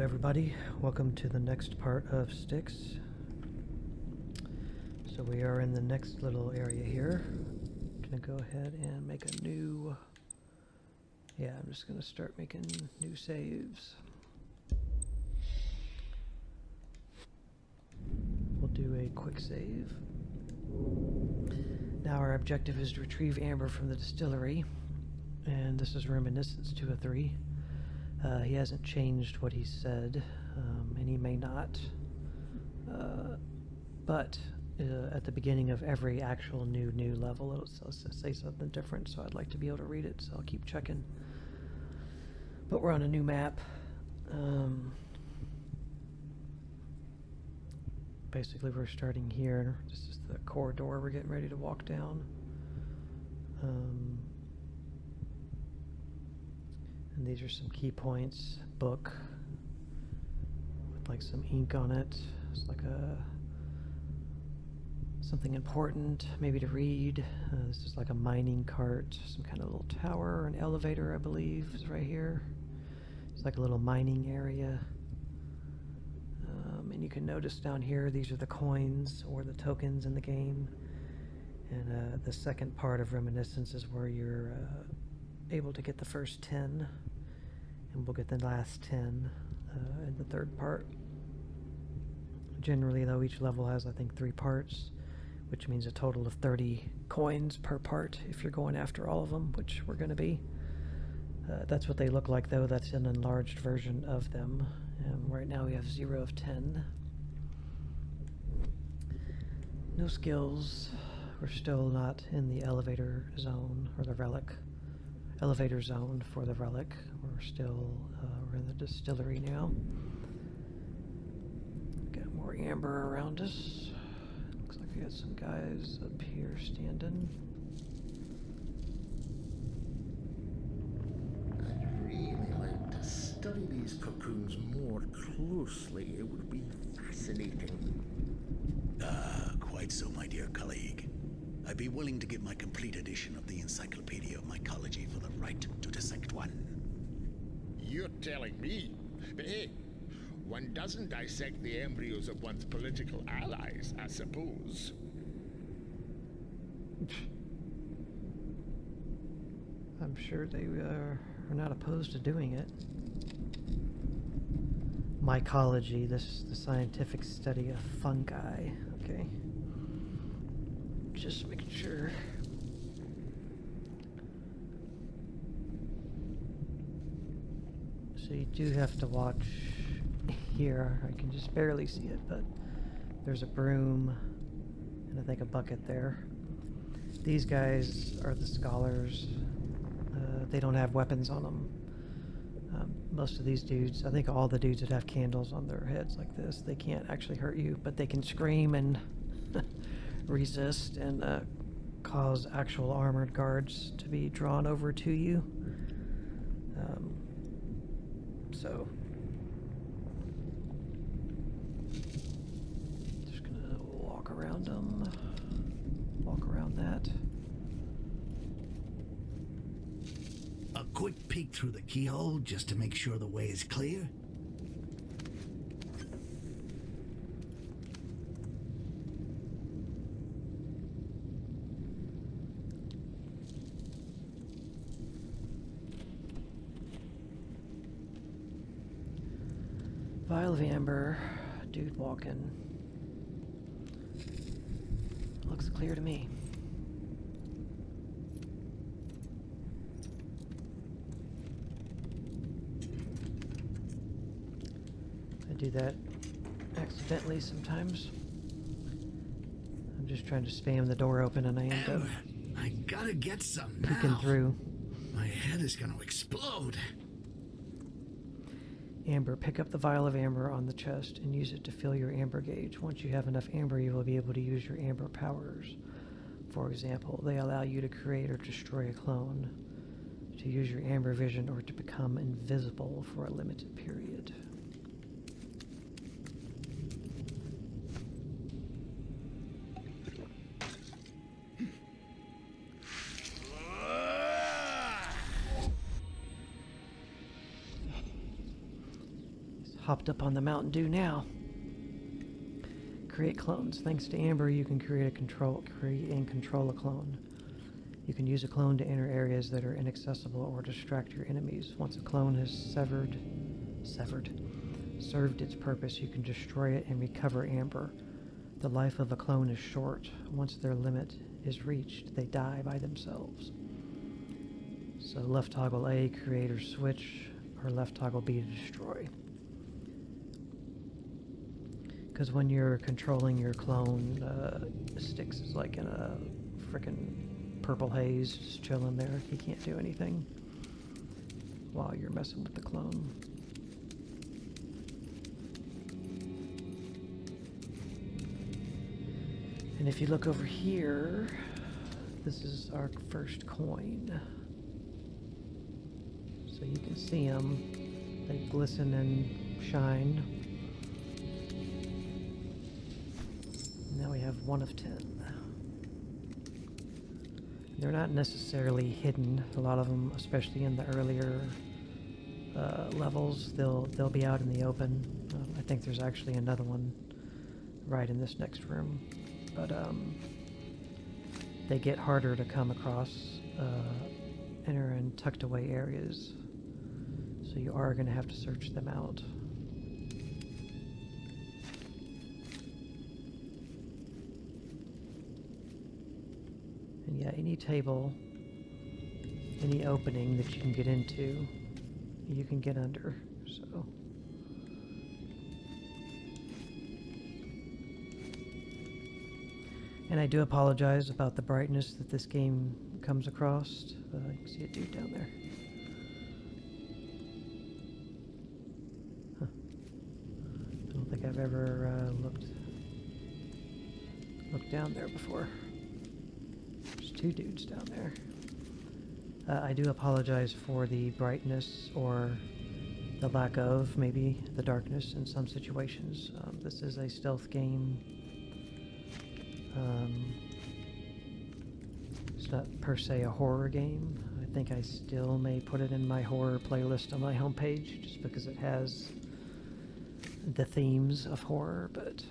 everybody. Welcome to the next part of Styx. So we are in the next little area here. Gonna go ahead and make a new... Yeah, I'm just gonna start making new saves. We'll do a quick save. Now our objective is to retrieve amber from the distillery. And this is Reminiscence 203. He hasn't changed what he said, and he may not. But at the beginning of every actual new level, it'll say something different, so I'd like to be able to read it, so I'll keep checking. But we're on a new map. Basically, we're starting here. This is the corridor we're getting ready to walk down. And these are some key points. Book with like some ink on it. It's like something important, maybe to read. This is like a mining cart, some kind of little tower, or an elevator, I believe, is right here. It's like a little mining area. And you can notice down here, these are the coins or the tokens in the game. And the second part of Reminiscence is where you're able to get the first 10, and we'll get the last 10 in the third part. Generally, though, each level has, I think, 3 parts, which means a total of 30 coins per part if you're going after all of them, which we're going to be. That's what they look like, though. That's an enlarged version of them. Right now we have 0 of 10. No skills. We're still not in the elevator zone, or the relic. Elevator zone for the relic. We're still we're in the distillery now. Got more amber around us. Looks like we got some guys up here standing. I'd really like to study these cocoons more closely. It would be fascinating. Quite so, my dear colleague. I'd be willing to give my complete edition of the Encyclopedia of Mycology for the right to dissect one. You're telling me? But hey, one doesn't dissect the embryos of one's political allies, I suppose. I'm sure they are not opposed to doing it. Mycology, this is the scientific study of fungi. Okay. Just making sure. So you do have to watch here. I can just barely see it, but there's a broom and I think a bucket there. These guys are the scholars. They don't have weapons on them. Most of these dudes, I think all the dudes that have candles on their heads like this, they can't actually hurt you, but they can scream and resist and cause actual armored guards to be drawn over to you. So just gonna walk around them, walk around that. A quick peek through the keyhole just to make sure the way is clear. Vial of amber, dude walking. Looks clear to me. I do that accidentally sometimes. I'm just trying to spam the door open and I end up I gotta get some peeking now. through. My head is gonna explode. Amber, pick up the vial of amber on the chest and use it to fill your amber gauge. Once you have enough amber, you will be able to use your amber powers. For example, they allow you to create or destroy a clone, to use your amber vision, or to become invisible for a limited period. hopped up on the Mountain Dew now. Create clones. Thanks to Amber, you can create and control a clone. You can use a clone to enter areas that are inaccessible or distract your enemies. Once a clone has served its purpose, you can destroy it and recover Amber. The life of a clone is short. Once their limit is reached, they die by themselves. So left toggle A, create or switch, or left toggle B to destroy. Because when you're controlling your clone, Styx is like in a frickin' purple haze, just chilling there. He can't do anything while you're messing with the clone. And if you look over here, this is our first coin. So you can see them. They glisten and shine. Now we have 1 of 10. They're not necessarily hidden. A lot of them, especially in the earlier levels, they'll be out in the open. I think there's actually another one right in this next room. But they get harder to come across inner and tucked away areas. So you are going to have to search them out. And yeah, any table, any opening that you can get into, you can get under, so. And I do apologize about the brightness that this game comes across. You can see a dude down there. Huh. I don't think I've ever looked down there before. There's 2 dudes down there. I do apologize for the brightness or the lack of, maybe, the darkness in some situations. This is a stealth game. It's not per se a horror game. I think I still may put it in my horror playlist on my homepage just because it has the themes of horror, but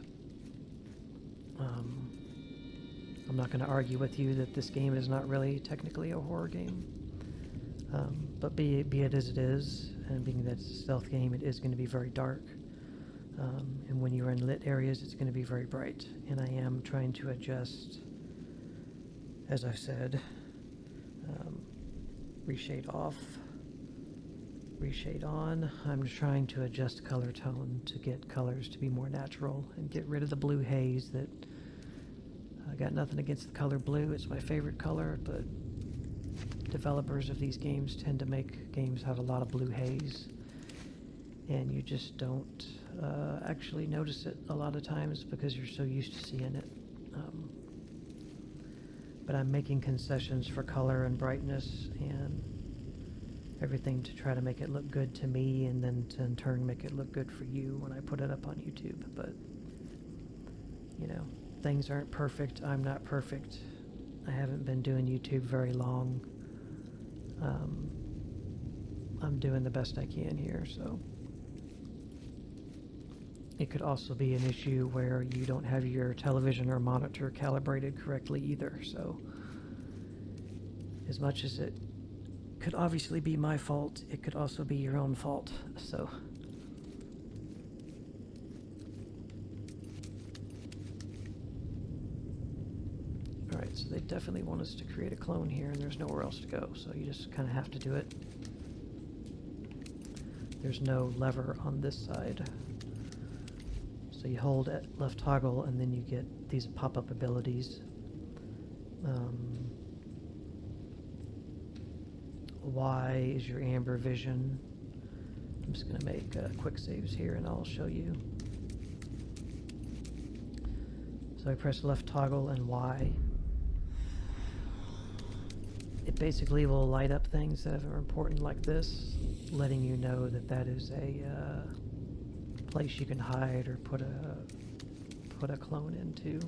I'm not going to argue with you that this game is not really technically a horror game. But be it as it is, and being that it's a stealth game, it is going to be very dark. And when you're in lit areas, it's going to be very bright. And I am trying to adjust, as I've said, reshade off, reshade on. I'm trying to adjust color tone to get colors to be more natural and get rid of the blue haze that I got nothing against the color blue. It's my favorite color, but developers of these games tend to make games have a lot of blue haze, and you just don't actually notice it a lot of times because you're so used to seeing it. But I'm making concessions for color and brightness and everything to try to make it look good to me, and then to in turn make it look good for you when I put it up on YouTube. But you know, things aren't perfect. I'm not perfect. I haven't been doing YouTube very long. I'm doing the best I can here, so. It could also be an issue where you don't have your television or monitor calibrated correctly either, so. As much as it could obviously be my fault, it could also be your own fault, so. Alright, so they definitely want us to create a clone here, and there's nowhere else to go, so you just kind of have to do it. There's no lever on this side. So you hold at left toggle, and then you get these pop-up abilities. Y is your amber vision. I'm just going to make quick saves here, and I'll show you. So I press left toggle and Y. It basically will light up things that are important like this, letting you know that that is a place you can hide or put a clone into.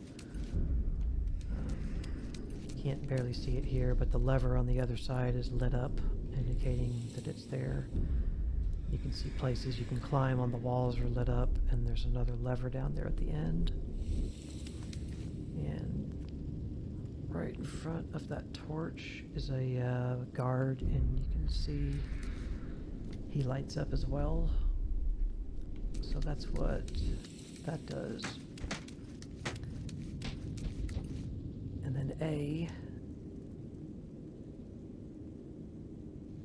You can't barely see it here, but the lever on the other side is lit up, indicating that it's there. You can see places you can climb on the walls are lit up, and there's another lever down there at the end. And right in front of that torch is a guard, and you can see he lights up as well. So that's what that does. And then A.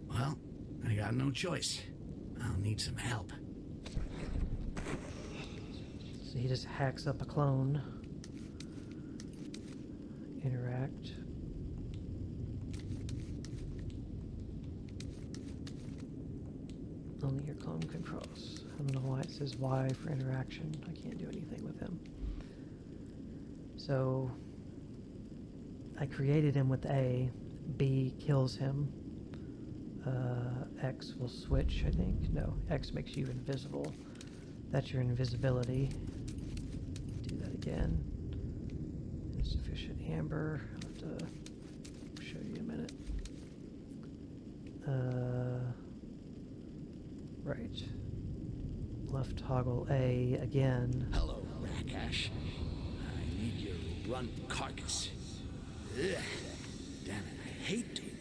Well, I got no choice. I'll need some help. So he just hacks up a clone. Interact. Only your clone can cross. I don't know why it says Y for interaction. I can't do anything with him. So I created him with A. B kills him. X will switch, I think. No, X makes you invisible. That's your invisibility. Do that again. Insufficient amber. I'll have to show you in a minute. Right. Left toggle A again. Hello, Rakash. I need your runt carcass. Ugh. Damn it, I hate doing that.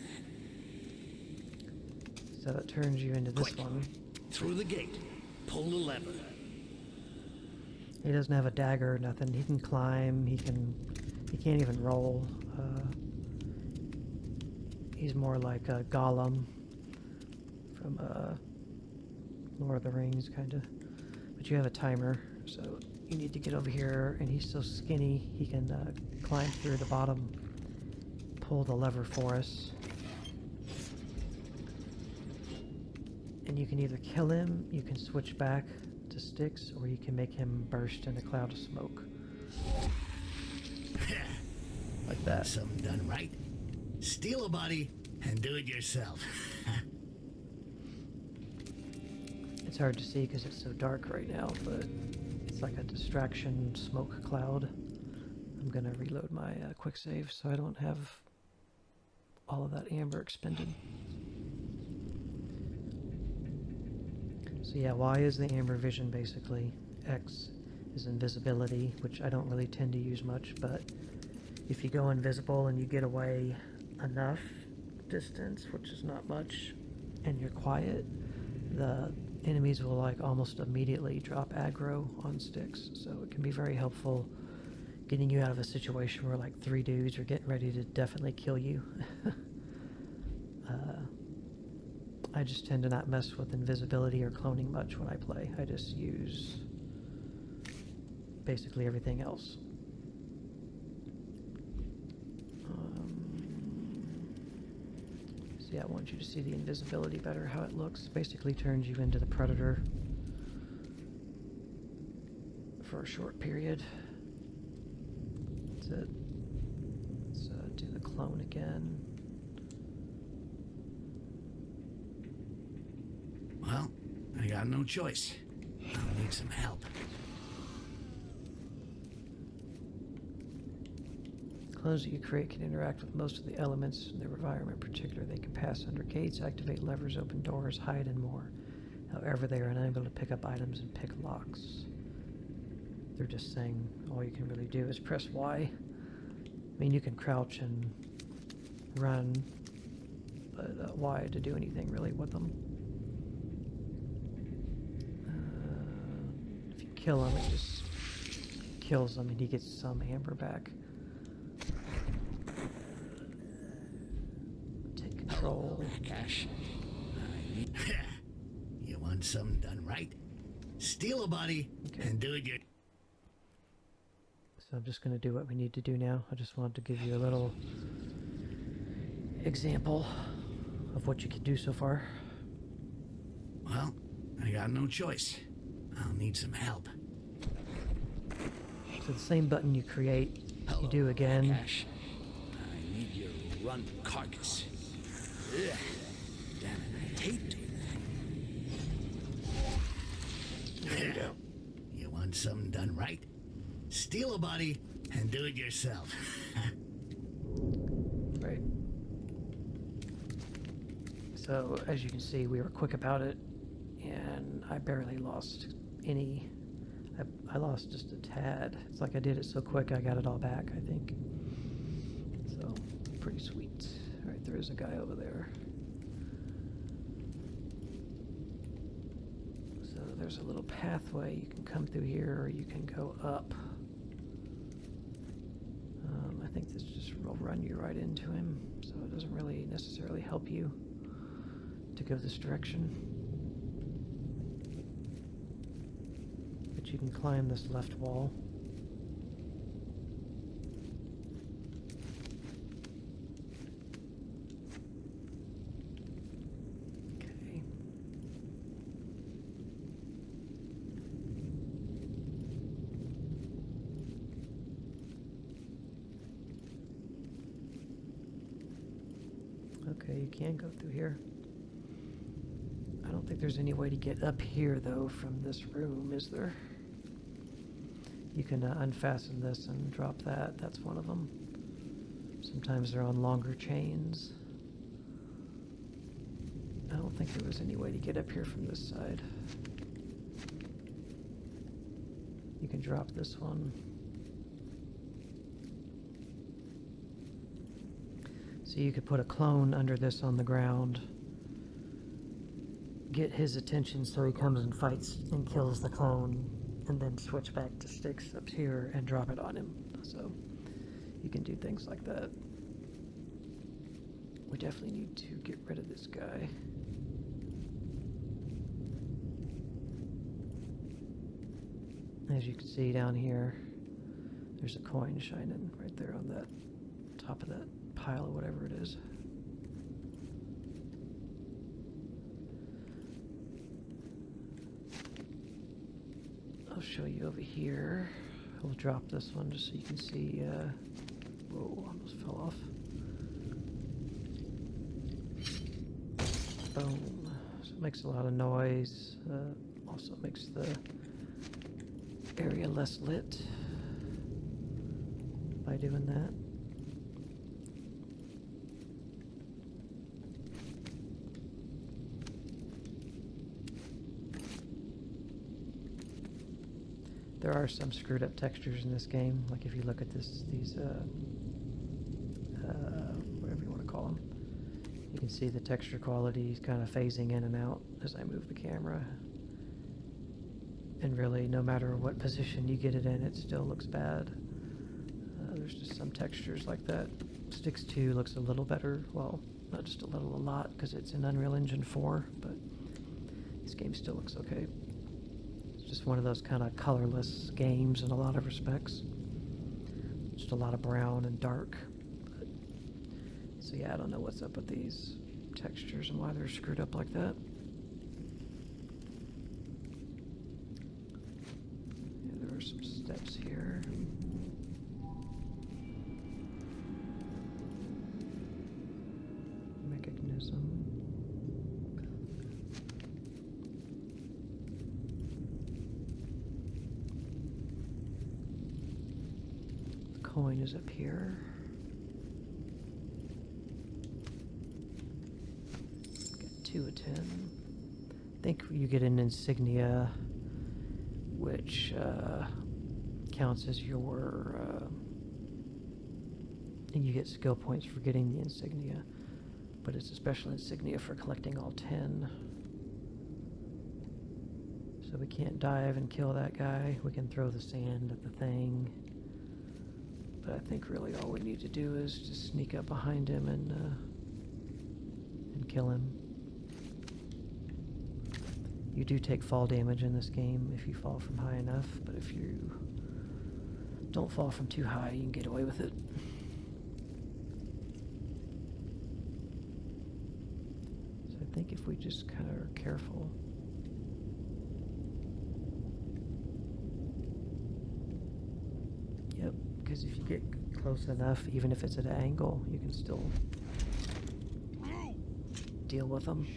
So it turns you into this Quick. one. Through the gate. Pull the lever. He doesn't have a dagger or nothing. He can climb. He can't even roll. He's more like a Gollum from Lord of the Rings, kind of. But you have a timer, so you need to get over here. And he's so skinny, he can climb through the bottom, pull the lever for us. And you can either kill him, you can switch back to Styx, or you can make him burst in a cloud of smoke. Like that. Something done right. Steal a body and do it yourself. It's hard to see because it's so dark right now, but it's like a distraction smoke cloud. I'm gonna reload my quick save so I don't have all of that amber expended. So yeah, Y is the amber vision basically. X is invisibility, which I don't really tend to use much, but if you go invisible and you get away enough distance, which is not much, and you're quiet, the enemies will like almost immediately drop aggro on Styx. So it can be very helpful getting you out of a situation where like 3 dudes are getting ready to definitely kill you. I just tend to not mess with invisibility or cloning much when I play. I just use basically everything else. So yeah, I want you to see the invisibility better, how it looks. Basically turns you into the Predator for a short period. That's it. Let's do the clone again. Well, I got no choice. I'll need some help. Clones that you create can interact with most of the elements in their environment. In particular, they can pass under gates, activate levers, open doors, hide, and more. However, they are unable to pick up items and pick locks. They're just saying all you can really do is press Y. I mean, you can crouch and run, but Y to do anything really with them. If you kill him, it just kills him and he gets some amber back. Take control. Rakash. You want something done right? Steal a body and do it your... So I'm just going to do what we need to do now. I just wanted to give you a little example of what you can do so far. Well, I got no choice. I'll need some help. So the same button you create, you do again. Rakash. I need your runt carcass. Ugh. Damn it, I hate doing that. There you go. You want something done right? Steal a body and do it yourself. Right. So as you can see, we were quick about it, and I barely lost any. I lost just a tad. It's like I did it so quick I got it all back, I think. So, pretty sweet. Alright, there is a guy over there. So there's a little pathway. You can come through here or you can go up. I think this just will run you right into him, so it doesn't really necessarily help you to go this direction. But you can climb this left wall. Okay. Okay, you can go through here. I don't think there's any way to get up here, though, from this room, is there? You can unfasten this and drop that. That's one of them. Sometimes they're on longer chains. I don't think there was any way to get up here from this side. You can drop this one. So you could put a clone under this on the ground, get his attention so he comes and fights and kills the clone, and then switch back to Styx up here and drop it on him. So you can do things like that. We definitely need to get rid of this guy. As you can see down here, there's a coin shining right there on that top of that pile or whatever it is. I'll show you over here. I'll drop this one just so you can see. Whoa, almost fell off. Boom. So it makes a lot of noise. Also makes the area less lit by doing that. There are some screwed up textures in this game. Like if you look at these whatever you want to call them, you can see the texture quality is kind of phasing in and out as I move the camera. And really, no matter what position you get it in, it still looks bad. There's just some textures like that. Styx 2 looks a little better. Well, not just a little, a lot, because it's in Unreal Engine 4, but this game still looks okay. Just one of those kind of colorless games in a lot of respects. Just a lot of brown and dark. But, so yeah, I don't know what's up with these textures and why they're screwed up like that. Yeah, there are some steps here. Mechanism. Coin is up here. Get 2 of 10. I think you get an insignia, which counts as your. And you get skill points for getting the insignia, but it's a special insignia for collecting all 10. So we can't dive and kill that guy. We can throw the sand at the thing. But I think really all we need to do is just sneak up behind him and kill him. You do take fall damage in this game if you fall from high enough, but if you don't fall from too high, you can get away with it. So I think if we just kind of are careful. Yep. Because if you get close enough, even if it's at an angle, you can still deal with them.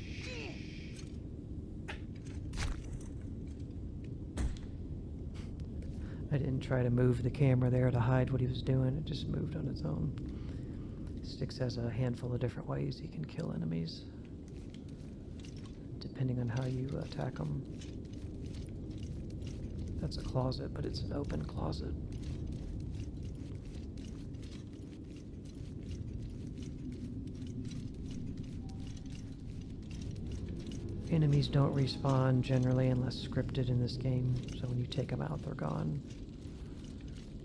I didn't try to move the camera there to hide what he was doing. It just moved on its own. Styx has a handful of different ways he can kill enemies. depending on how you attack them. That's a closet, but it's an open closet. Enemies don't respawn generally unless scripted in this game, so when you take them out, they're gone.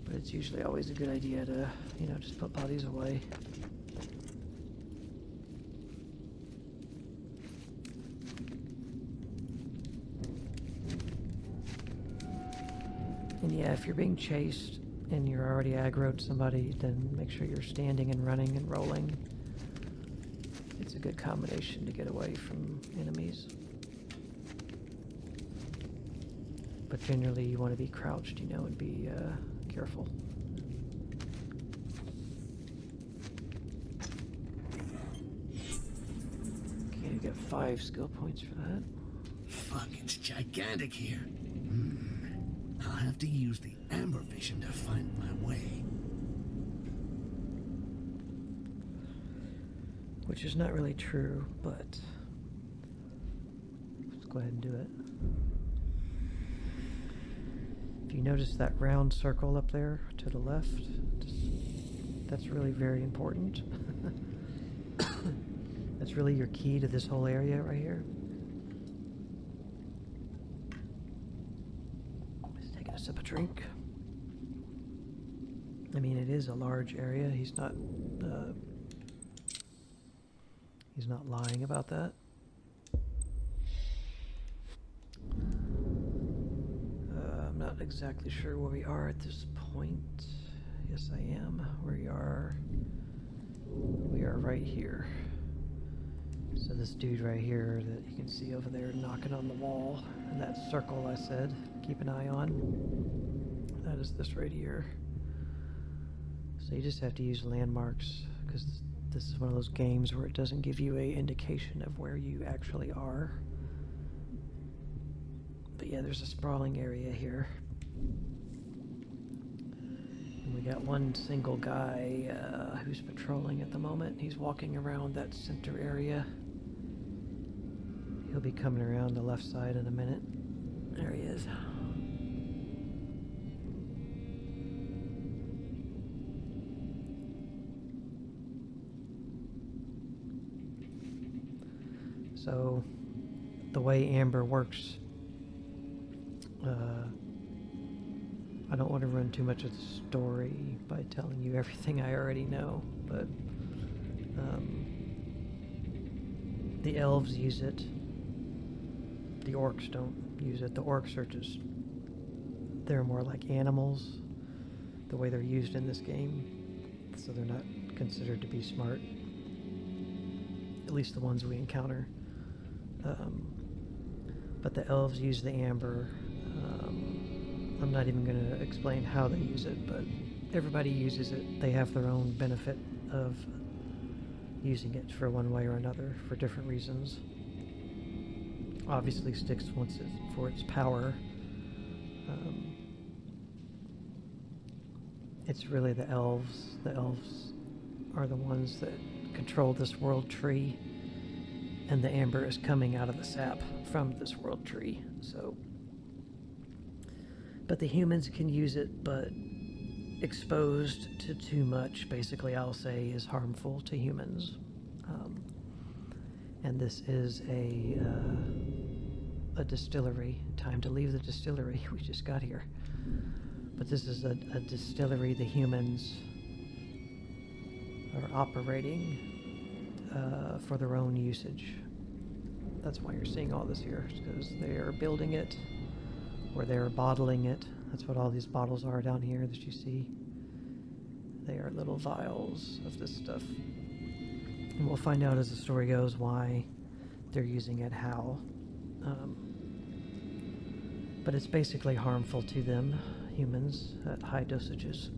But it's usually always a good idea to, you know, just put bodies away. And yeah, if you're being chased and you're already aggroed somebody, then make sure you're standing and running and rolling. It's a good combination to get away from enemies. But generally you want to be crouched, you know, and be careful. Okay, you get 5 skill points for that. Fuck, it's gigantic here. I'll have to use the amber vision to find my way. Which is not really true, but let's go ahead and do it. If you notice that round circle up there to the left, that's really very important. That's really your key to this whole area right here. Just taking a sip of drink. I mean, it is a large area. He's not lying about that. I'm not exactly sure where we are at this point. Yes, I am. We are right here. So this dude right here that you can see over there knocking on the wall, and that circle I said, keep an eye on, that is this right here. So you just have to use landmarks, because this is one of those games where it doesn't give you a indication of where you actually are. But yeah, there's a sprawling area here. And we got one single guy who's patrolling at the moment. He's walking around that center area. He'll be coming around the left side in a minute. There he is. So, the way Amber works, I don't want to run too much of the story by telling you everything I already know, but the elves use it. The orcs don't use it. The orcs are just, they're more like animals, the way they're used in this game, so they're not considered to be smart, at least the ones we encounter. But the elves use the amber. I'm not even going to explain how they use it, but everybody uses it. They have their own benefit of using it for one way or another for different reasons. Obviously, Styx wants it for its power. It's really the elves. The elves are the ones that control this world tree, and the amber is coming out of the sap from this world tree. So, but the humans can use it, but exposed to too much, basically, I'll say, is harmful to humans. And this is a distillery. Time to leave the distillery. We just got here. But this is a distillery the humans are operating for their own usage. That's why you're seeing all this here, because they are building it, or they're bottling it. That's what all these bottles are down here that you see. They are little vials of this stuff. And we'll find out as the story goes why they're using it, how. But it's basically harmful to them, humans, at high dosages.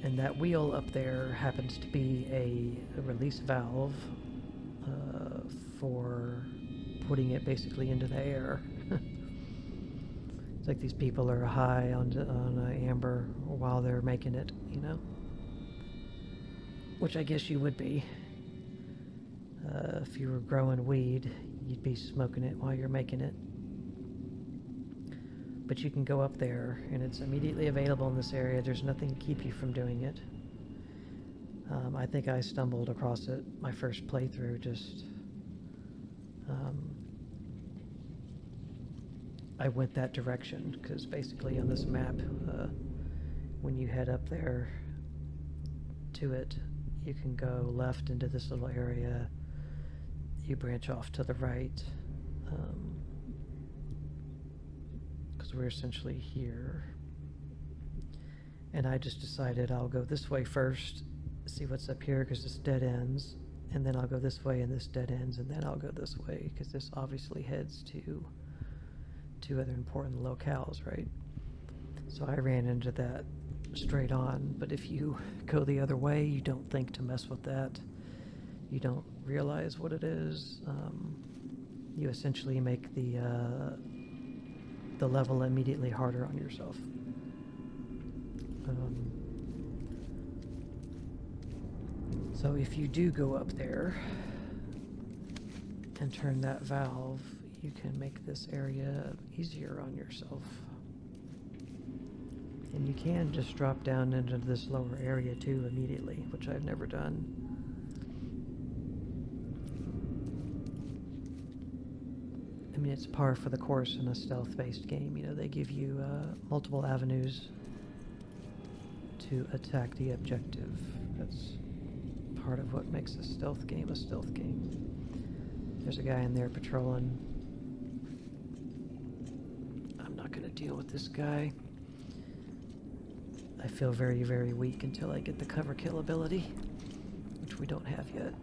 And that wheel up there happens to be a release valve for putting it basically into the air. It's like these people are high on amber while they're making it, you know? Which I guess you would be. If you were growing weed, you'd be smoking it while you're making it. But you can go up there, and it's immediately available in this area. There's nothing to keep you from doing it. I think I stumbled across it my first playthrough, just... I went that direction, because basically on this map, when you head up there to it, you can go left into this little area, you branch off to the right, because we're essentially here. And I just decided I'll go this way first, see what's up here, because this dead ends, and then I'll go this way and this dead ends, and then I'll go this way, because this obviously heads to two other important locales, right? So I ran into that straight on, but if you go the other way, you don't think to mess with that. You don't realize what it is. You essentially make the level immediately harder on yourself. So if you do go up there and turn that valve, you can make this area easier on yourself. And you can just drop down into this lower area too immediately, which I've never done. I mean, it's par for the course in a stealth-based game. You know, they give you multiple avenues to attack the objective. That's part of what makes a stealth game a stealth game. There's a guy in there patrolling. I'm not gonna deal with this guy. I feel very, very weak until I get the cover kill ability, which we don't have yet.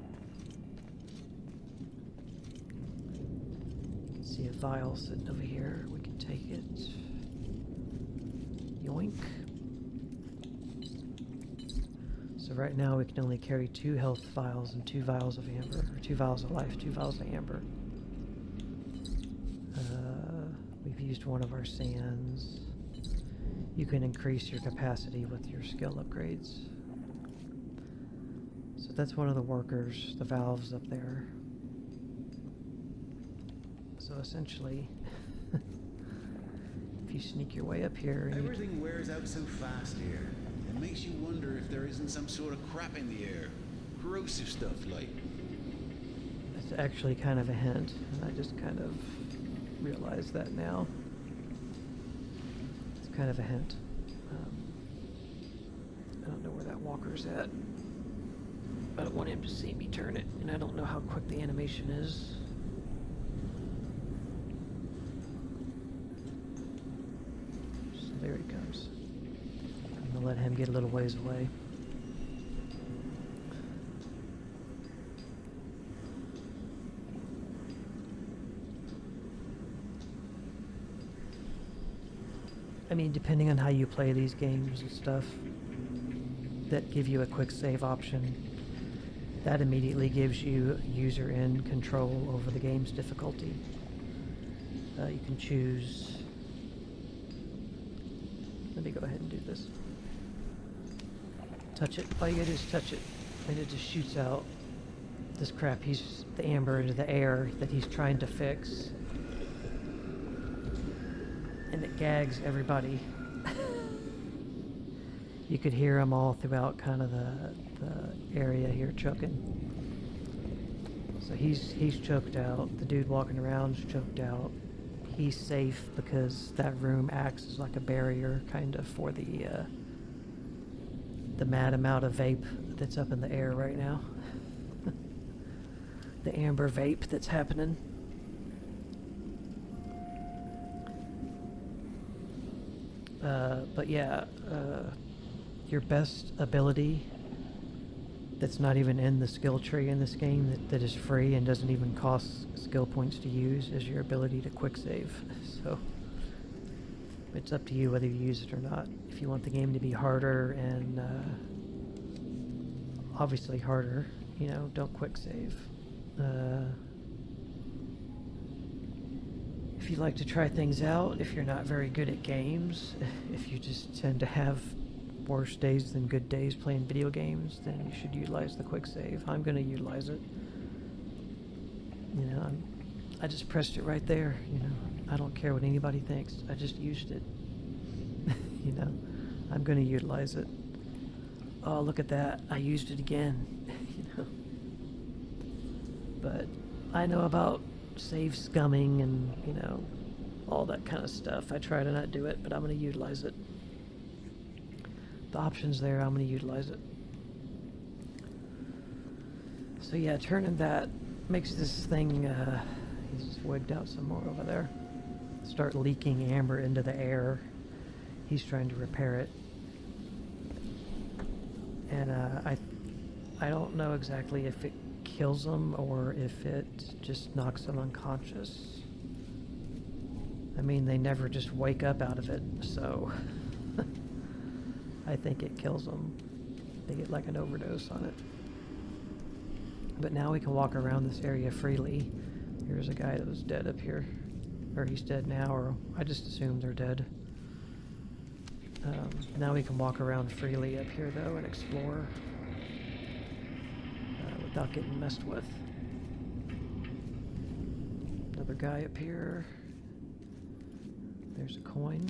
You can see a vial sitting over here. We can take it. Yoink. So right now we can only carry 2 health vials and 2 vials of amber, or 2 vials of life, 2 vials of amber. We've used one of our sands. You can increase your capacity with your skill upgrades. So that's one of the workers, the valves up there. So essentially, if you sneak your way up here... and Everything wears out so fast here. It makes you wonder if there isn't some sort of crap in the air. Corrosive stuff, like. It's actually kind of a hint, and I just kind of realize that now. It's kind of a hint. I don't know where that walker's at. I don't want him to see me turn it, and I don't know how quick the animation is. So there he comes. I'm gonna let him get a little ways away. I mean, depending on how you play these games and stuff, that give you a quick save option, that immediately gives you user in control over the game's difficulty. You can choose... Let me go ahead and do this. Touch it. All you gotta do is touch it, and it just shoots out this crap. The amber into the air that he's trying to fix. And it gags everybody. You could hear them all throughout kind of the area here choking. So he's choked out. The dude walking around's choked out. He's safe because that room acts as like a barrier kind of for the mad amount of vape that's up in the air right now. The amber vape that's happening. But yeah, your best ability that's not even in the skill tree in this game, that is free and doesn't even cost skill points to use, is your ability to quick save. So it's up to you whether you use it or not. If you want the game to be harder and obviously harder, you know, don't quick save. If you like to try things out, if you're not very good at games, if you just tend to have worse days than good days playing video games, then you should utilize the quick save. I'm going to utilize it. You know, I just pressed it right there, you know. I don't care what anybody thinks. I just used it. You know, I'm going to utilize it. Oh, look at that. I used it again. You know. But I know about save scumming and, you know, all that kind of stuff. I try to not do it, but I'm going to utilize it. The option's there. I'm going to utilize it. So yeah, turning that makes this thing, he's wigged out some more over there. Start leaking amber into the air. He's trying to repair it. And I don't know exactly if it kills them or if it just knocks them unconscious. I mean, they never just wake up out of it, so I think it kills them. They get like an overdose on it. But now we can walk around this area freely. Here's a guy that was dead up here. Or he's dead now, or I just assumed they're dead. Now we can walk around freely up here, though, and explore without getting messed with. Another guy up here. There's a coin.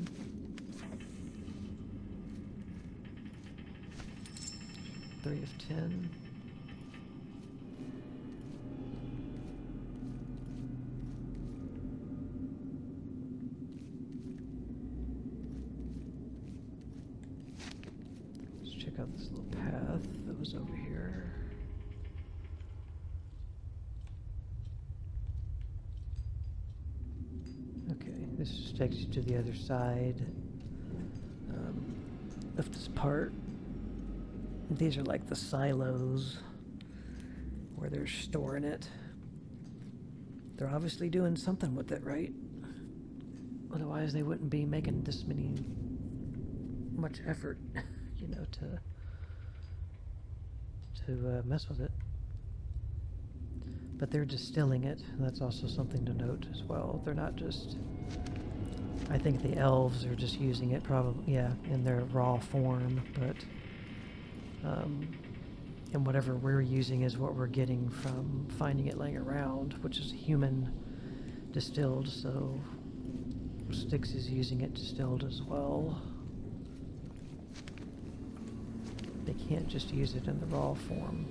Three of 10. Check out this little path that was over here. Okay, this just takes you to the other side of this part. These are like the silos where they're storing it. They're obviously doing something with it, right? Otherwise they wouldn't be making this much effort. You know, to mess with it. But they're distilling it. That's also something to note as well. They're not just... I think the elves are just using it probably, yeah, in their raw form, but and whatever we're using is what we're getting from finding it laying around, which is human distilled, so Styx is using it distilled as well. They can't just use it in the raw form.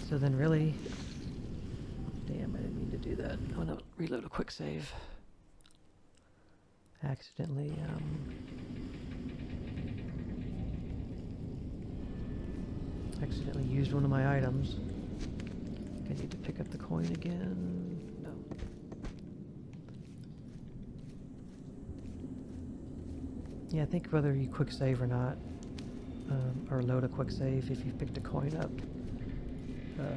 So then really... Damn, I didn't mean to do that. Oh no, reload a quick save. Accidentally, accidentally used one of my items. I need to pick up the coin again. No. Yeah, I think whether you quick save or not, or load a quick save, if you picked a coin up,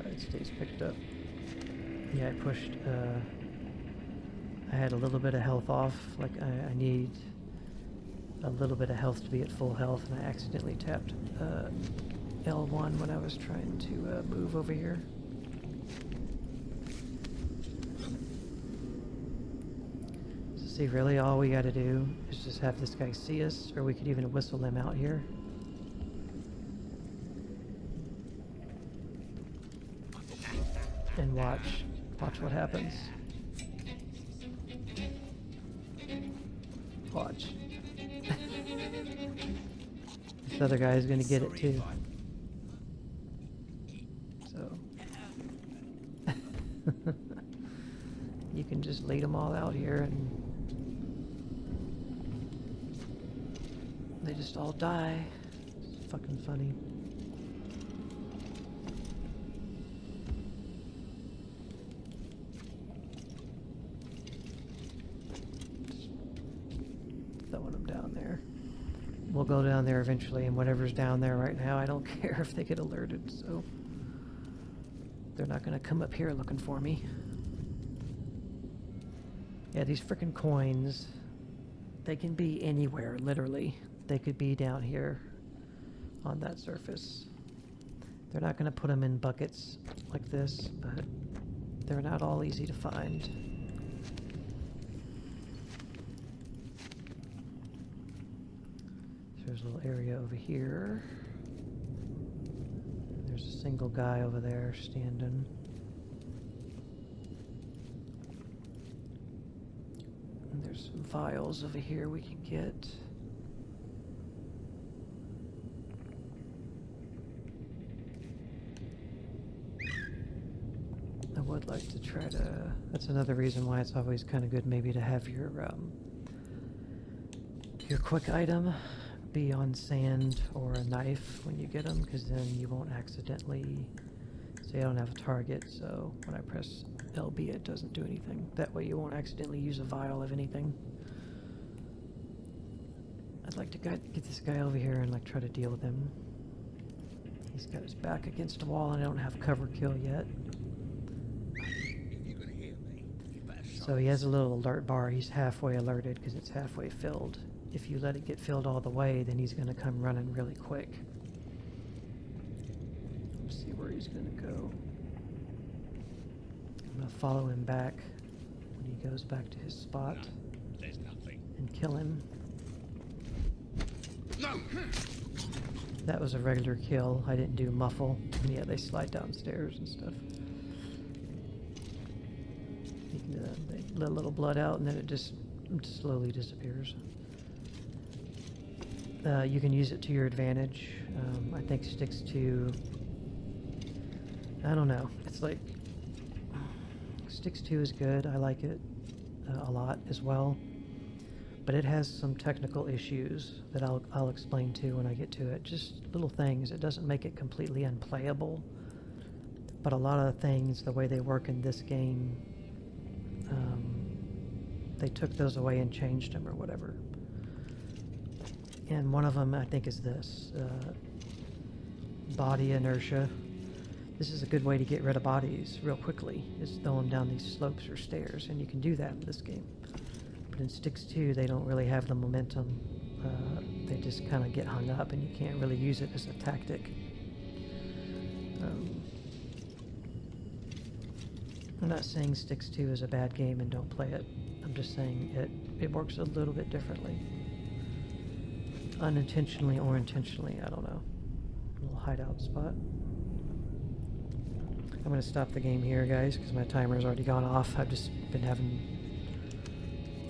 it stays picked up. Yeah, I pushed, I had a little bit of health off, like I need a little bit of health to be at full health, and I accidentally tapped L1 when I was trying to move over here. So see, really all we gotta do is just have this guy see us, or we could even whistle him out here. And watch what happens. Watch. This other guy is gonna get it too. So you can just lead them all out here and they just all die. It's fucking funny. Throwing them down there. We'll go down there eventually, and whatever's down there right now, I don't care if they get alerted, so they're not gonna come up here looking for me. Yeah, these frickin' coins, they can be anywhere, literally. They could be down here on that surface. They're not gonna put them in buckets like this, but they're not all easy to find. There's a little area over here. There's There's a single guy over there standing. And there's some vials over here we can get. I would like to try to... That's another reason why it's always kind of good maybe to have your quick item be on sand or a knife when you get them, because then you won't accidentally... Say I don't have a target, so when I press LB it doesn't do anything. That way you won't accidentally use a vial of anything. I'd like to get this guy over here and like try to deal with him. He's got his back against a wall and I don't have cover kill yet. You're gonna hear me. You better So he has a little alert bar. He's halfway alerted because it's halfway filled. If you let it get filled all the way, then he's going to come running really quick. Let's see where he's going to go. I'm going to follow him back when he goes back to his spot No, there's nothing. and kill him. No! That was a regular kill. I didn't do muffle. And yeah, they slide downstairs and stuff. You can they let a little blood out and then it just slowly disappears. You can use it to your advantage. I think Styx 2... I don't know. It's like... Styx 2 is good. I like it a lot as well. But it has some technical issues that I'll explain to when I get to it. Just little things. It doesn't make it completely unplayable. But a lot of things, the way they work in this game, they took those away and changed them or whatever. And one of them, I think, is this. Body inertia. This is a good way to get rid of bodies real quickly, is throw them down these slopes or stairs, and you can do that in this game. But in Styx 2, they don't really have the momentum. They just kind of get hung up, and you can't really use it as a tactic. I'm not saying Styx 2 is a bad game and don't play it. I'm just saying it works a little bit differently. Unintentionally or intentionally, I don't know. A little hideout spot. I'm going to stop the game here, guys, because my timer's already gone off. I've just been having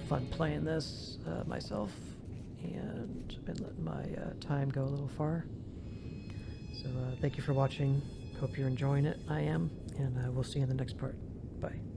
fun playing this myself, and been letting my time go a little far. So thank you for watching. Hope you're enjoying it. I am, and we'll see you in the next part. Bye.